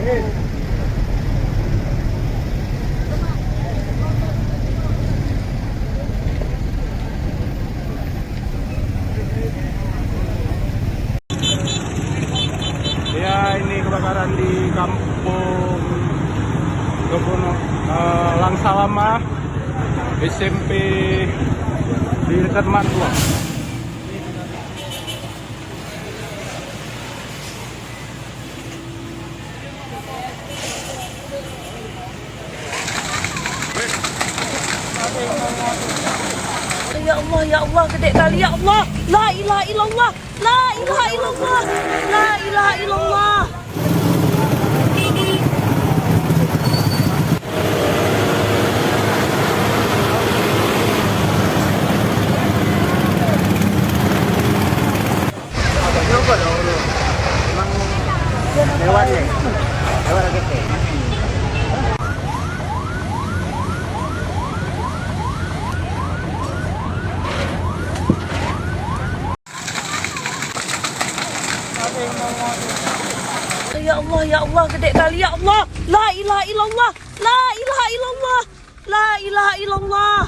Ya, ini kebakaran di kampung Langsalama SMP di dekat Matua. Ya Allah, gede kali ya Allah. La ilaha illallah. La ilaha illallah. La ilaha illallah. Lewat nih. Lewat lagi. Ya Allah, gede kali ya Allah. La ilaha illallah. La ilaha illallah. La ilaha illallah.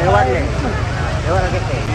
Lewat nih. Lewat lagi.